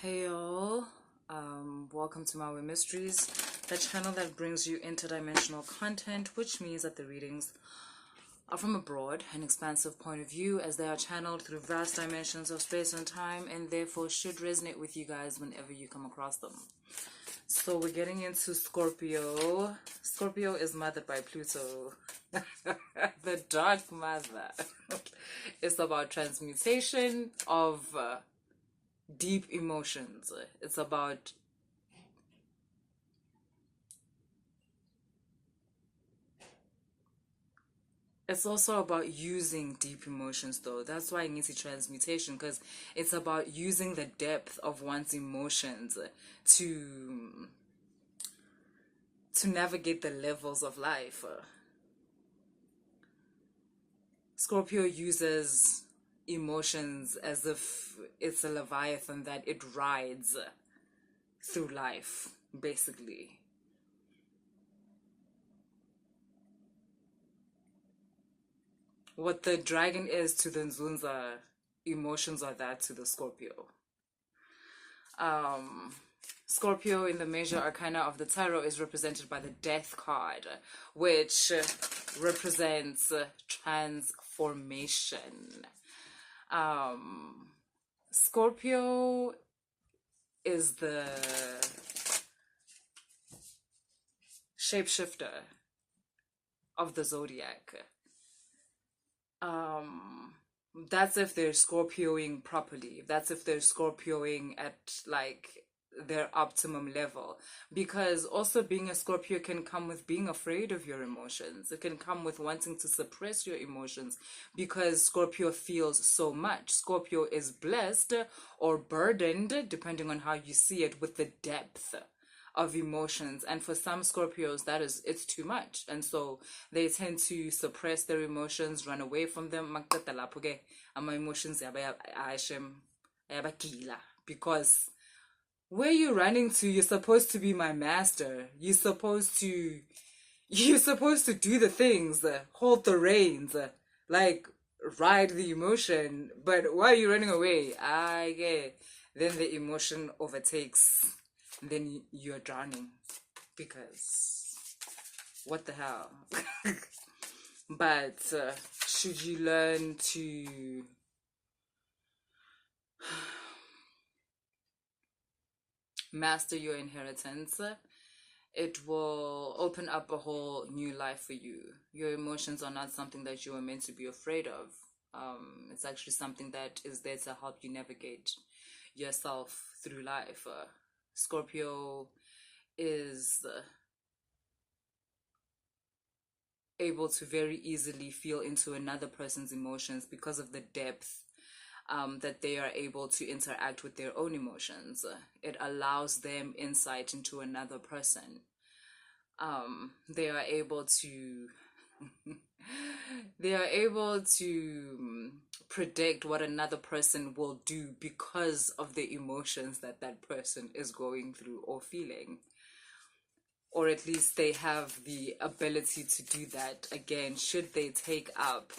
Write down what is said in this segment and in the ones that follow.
Hey y'all, welcome to Maui Mysteries, the channel that brings you interdimensional content, which means that the readings are from a broad and expansive point of view as they are channeled through vast dimensions of space and time and therefore should resonate with you guys whenever you come across them. So we're getting into Scorpio. Scorpio is mothered by Pluto, the dark mother. It's about transmutation of deep emotions. It's also about using deep emotions, though. That's why I need transmutation, because it's about using the depth of one's emotions to navigate the levels of life. Scorpio uses emotions as if it's a leviathan that it rides through life, basically. What the dragon is to the Nzunza, emotions are that to the Scorpio. Scorpio in the major arcana of the tarot is represented by the Death card, which represents transformation. Scorpio is the shapeshifter of the zodiac. That's if they're Scorpioing properly. That's if they're Scorpioing at like their optimum level. Because also being a Scorpio can come with being afraid of your emotions. It can come with wanting to suppress your emotions because Scorpio feels so much. Scorpio is blessed or burdened, depending on how you see it, with the depth of emotions, and for some Scorpios it's too much, and so they tend to suppress their emotions, run away from them. Emotions because where you running to? You're supposed to be my master. You're supposed to do the things, hold the reins, like ride the emotion. But why are you running away? Then the emotion overtakes, then you're drowning because what the hell. But should you learn to master your inheritance, it will open up a whole new life for you. Your emotions are not something that you are meant to be afraid of. It's actually something that is there to help you navigate yourself through life. Scorpio is able to very easily feel into another person's emotions because of the depth that they are able to interact with their own emotions. It allows them insight into another person. They are able to predict what another person will do because of the emotions that that person is going through or feeling, or at least they have the ability to do that, again, should they take up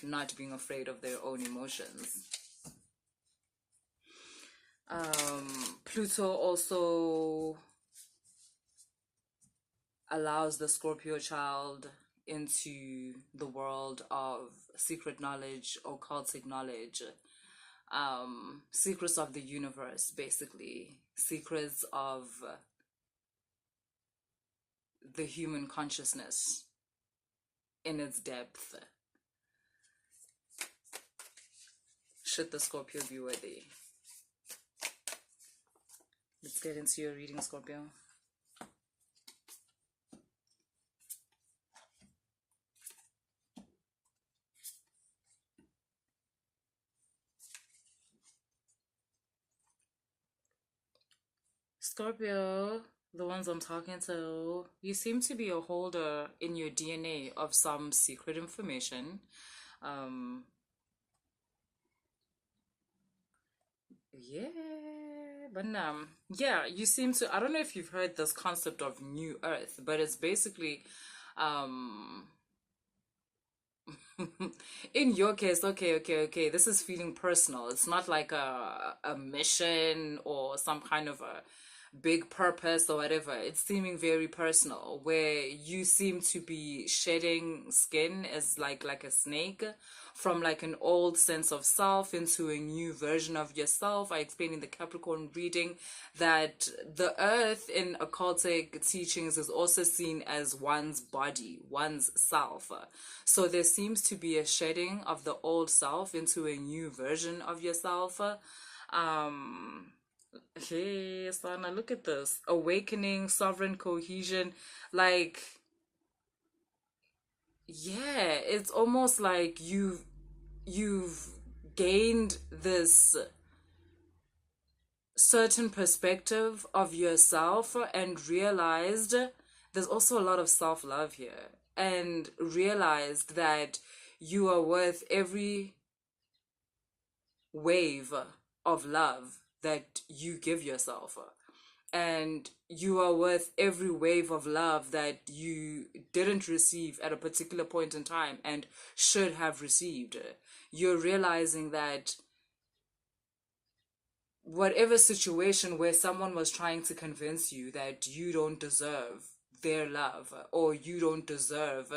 not being afraid of their own emotions. Pluto also allows the Scorpio child into the world of secret knowledge, occultic knowledge, secrets of the universe, basically, secrets of the human consciousness in its depth. Should the Scorpio be worthy? Let's get into your reading, Scorpio. Scorpio, the ones I'm talking to, you seem to be a holder in your DNA of some secret information. Yeah, you seem to, I don't know if you've heard this concept of New Earth, but it's basically, In your case, okay, this is feeling personal. It's not like a mission or some kind of a big purpose or whatever. It's seeming very personal, where you seem to be shedding skin as like a snake, from like an old sense of self into a new version of yourself. I explained in the Capricorn reading that the earth in occultic teachings is also seen as one's body, one's self. So there seems to be a shedding of the old self into a new version of yourself. Um, Hey, Sana, look at this. Awakening, sovereign cohesion. Like, yeah, it's almost like you've gained this certain perspective of yourself and realized there's also a lot of self-love here, and realized that you are worth every wave of love that you give yourself, and you are worth every wave of love that you didn't receive at a particular point in time and should have received. You're realizing that whatever situation where someone was trying to convince you that you don't deserve their love, or you don't deserve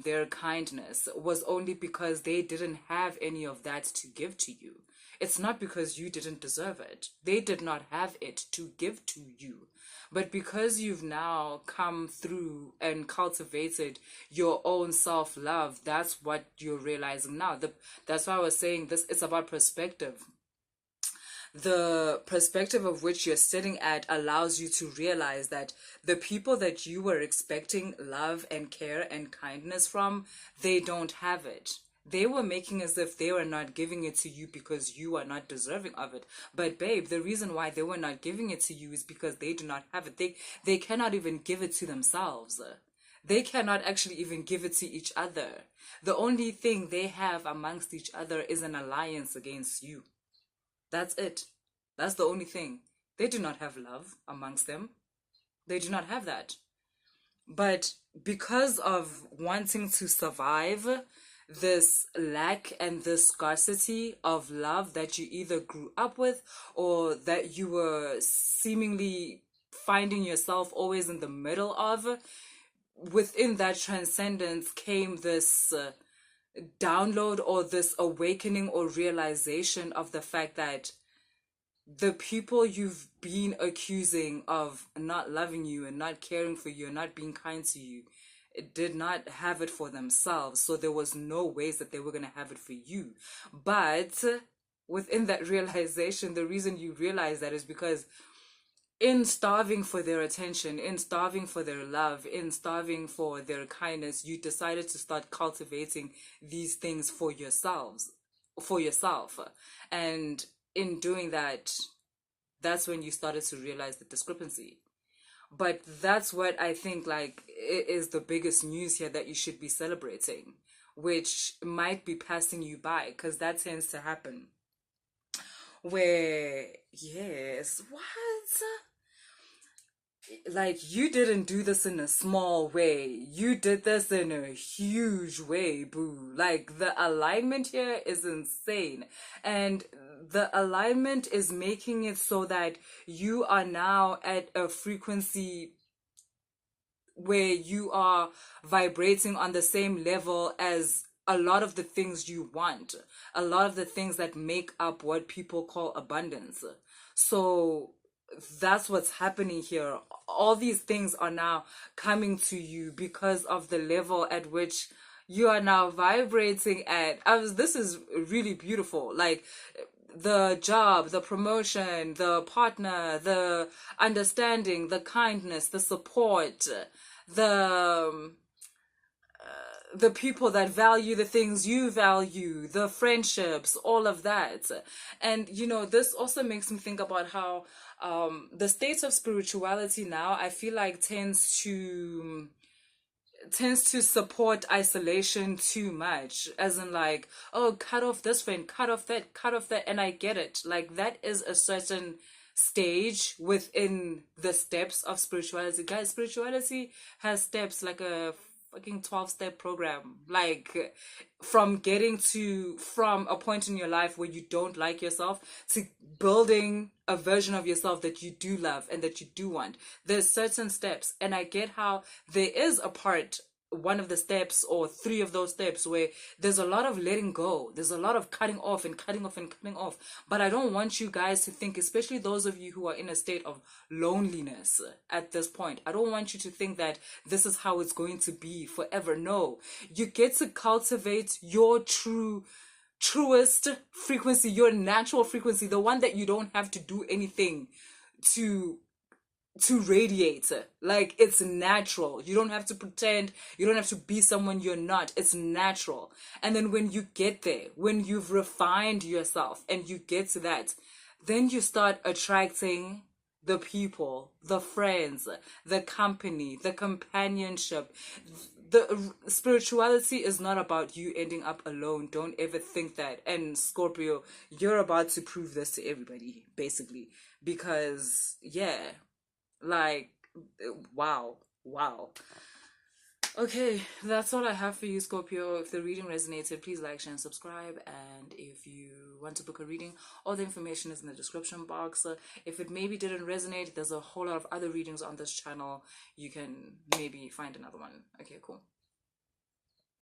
their kindness, was only because they didn't have any of that to give to you. It's not because you didn't deserve it. They did not have it to give to you. But because you've now come through and cultivated your own self-love, that's what you're realizing now. That's why I was saying this, it's about perspective. The perspective of which you're sitting at allows you to realize that the people that you were expecting love and care and kindness from, they don't have it. They were making as if they were not giving it to you because you are not deserving of it. But babe, the reason why they were not giving it to you is because they do not have it. They cannot even give it to themselves. They cannot actually even give it to each other. The only thing they have amongst each other is an alliance against you. That's it. That's the only thing. They do not have love amongst them. They do not have that. But because of wanting to survive this lack and this scarcity of love that you either grew up with, or that you were seemingly finding yourself always in the middle of, within that transcendence came this download, or this awakening or realization of the fact that the people you've been accusing of not loving you and not caring for you and not being kind to you did not have it for themselves. So there was no ways that they were going to have it for you. But within that realization, the reason you realize that is because in starving for their attention, in starving for their love, in starving for their kindness, you decided to start cultivating these things for yourselves, for yourself. And in doing that, that's when you started to realize the discrepancy. But that's what I think like is the biggest news here that you should be celebrating, which might be passing you by, because that tends to happen. Where, yes, what? Like, you didn't do this in a small way. You did this in a huge way, boo. Like, the alignment here is insane. And the alignment is making it so that you are now at a frequency where you are vibrating on the same level as a lot of the things you want, a lot of the things that make up what people call abundance. So that's what's happening here. All these things are now coming to you because of the level at which you are now vibrating at. This is really beautiful. Like, the job, the promotion, the partner, the understanding, the kindness, the support, the people that value the things you value, the friendships, all of that. And this also makes me think about how the state of spirituality now, I feel like tends to support isolation too much, as in like, oh, cut off this friend, cut off that. And I get it, like, that is a certain stage within the steps of spirituality. Guys, spirituality has steps, like a fucking 12-step program. Like, from from a point in your life where you don't like yourself to building a version of yourself that you do love and that you do want. There's certain steps, and I get how there is a part, one of the steps or three of those steps, where there's a lot of letting go, there's a lot of cutting off and cutting off and cutting off. But I don't want you guys to think, especially those of you who are in a state of loneliness at this point, I don't want you to think that this is how it's going to be forever. No, you get to cultivate your truest frequency, your natural frequency, the one that you don't have to do anything to radiate. Like, it's natural. You don't have to pretend, you don't have to be someone you're not. It's natural. And then when you get there, when you've refined yourself and you get to that, then you start attracting the people, the friends, the company, the companionship. The spirituality is not about you ending up alone. Don't ever think that. And Scorpio, you're about to prove this to everybody, basically, because yeah, like, wow. Okay, that's all I have for you, Scorpio. If the reading resonated, please like, share, and subscribe. And if you want to book a reading, all the information is in the description box. If it maybe didn't resonate, there's a whole lot of other readings on this channel. You can maybe find another one. Okay, cool.